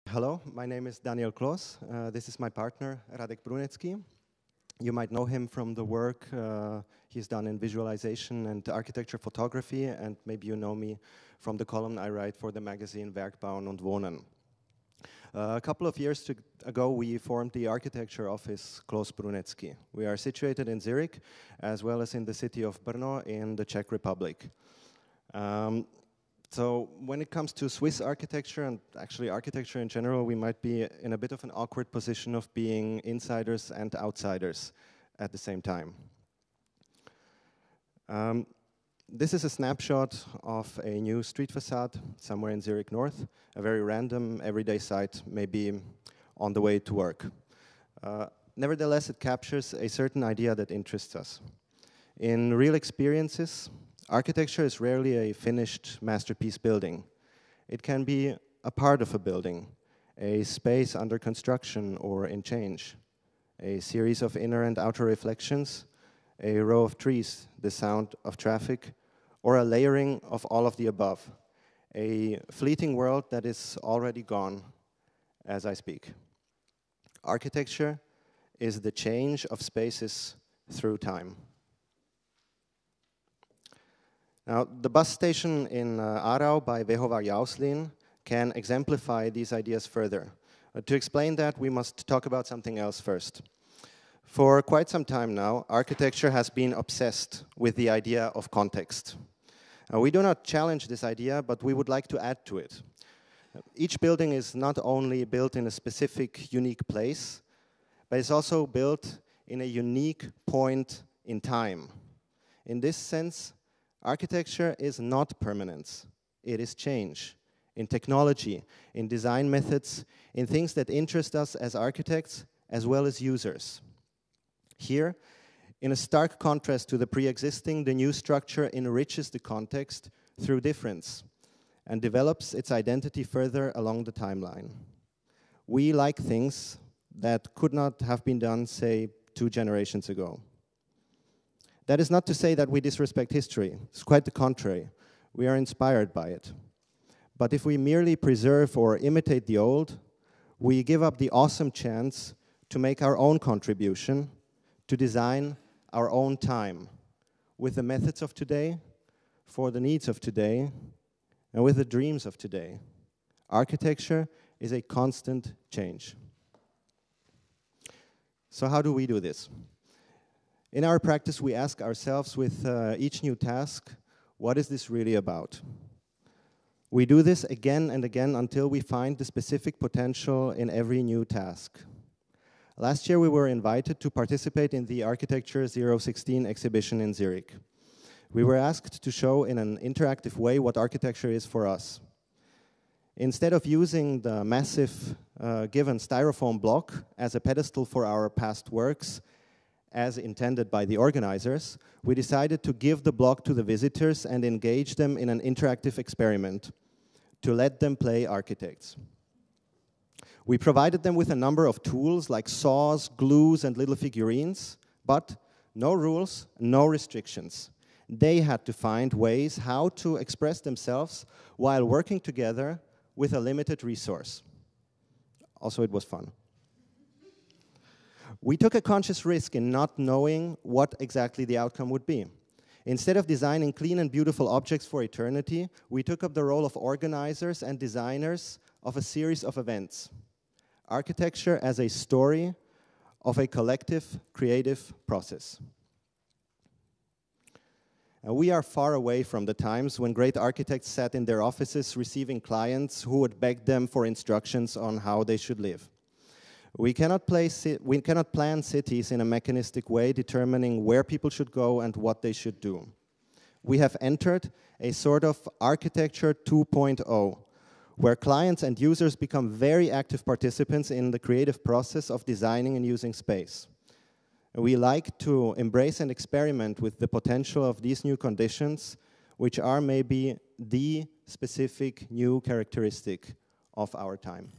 Hello, my name is Daniel Klos. This is my partner, Klosbrunecký. You might know him from the work he's done in visualization and architecture photography, and maybe you know me from the column I write for the magazine Werkbauen und Wohnen. A couple of years ago, we formed the architecture office Klosbrunecký. We are situated in Zurich, as well as in the city of Brno in the Czech Republic. So when it comes to Swiss architecture, and actually architecture in general, we might be in a bit of an awkward position of being insiders and outsiders at the same time. This is a snapshot of a new street facade somewhere in Zurich North, a very random, everyday site, maybe on the way to work. Nevertheless, it captures a certain idea that interests us. In real experiences, architecture is rarely a finished masterpiece building. It can be a part of a building, a space under construction or in change, a series of inner and outer reflections, a row of trees, the sound of traffic, or a layering of all of the above, a fleeting world that is already gone as I speak. Architecture is the change of spaces through time. Now, the bus station in Aarau by Vehovar-Jauslin can exemplify these ideas further. To explain that, we must talk about something else first. For quite some time now, architecture has been obsessed with the idea of context. We do not challenge this idea, but we would like to add to it. Each building is not only built in a specific, unique place, but it's also built in a unique point in time. In this sense, architecture is not permanence, it is change. In technology, in design methods, in things that interest us as architects as well as users. Here, in a stark contrast to the pre-existing, the new structure enriches the context through difference and develops its identity further along the timeline. We like things that could not have been done, say, 2 generations ago. That is not to say that we disrespect history. It's quite the contrary. We are inspired by it. But if we merely preserve or imitate the old, we give up the awesome chance to make our own contribution, to design our own time, with the methods of today, for the needs of today, and with the dreams of today. Architecture is a constant change. So how do we do this? In our practice, we ask ourselves with each new task, what is this really about? We do this again and again until we find the specific potential in every new task. Last year, we were invited to participate in the Architecture 016 exhibition in Zurich. We were asked to show in an interactive way what architecture is for us. Instead of using the massive given styrofoam block as a pedestal for our past works, as intended by the organizers, we decided to give the block to the visitors and engage them in an interactive experiment, to let them play architects. We provided them with a number of tools like saws, glues, and little figurines, but no rules, no restrictions. They had to find ways how to express themselves while working together with a limited resource. Also, it was fun. We took a conscious risk in not knowing what exactly the outcome would be. Instead of designing clean and beautiful objects for eternity, we took up the role of organizers and designers of a series of events. Architecture as a story of a collective, creative process. And we are far away from the times when great architects sat in their offices receiving clients who would beg them for instructions on how they should live. We cannot plan cities in a mechanistic way, determining where people should go and what they should do. We have entered a sort of architecture 2.0, where clients and users become very active participants in the creative process of designing and using space. We like to embrace and experiment with the potential of these new conditions, which are maybe the specific new characteristic of our time.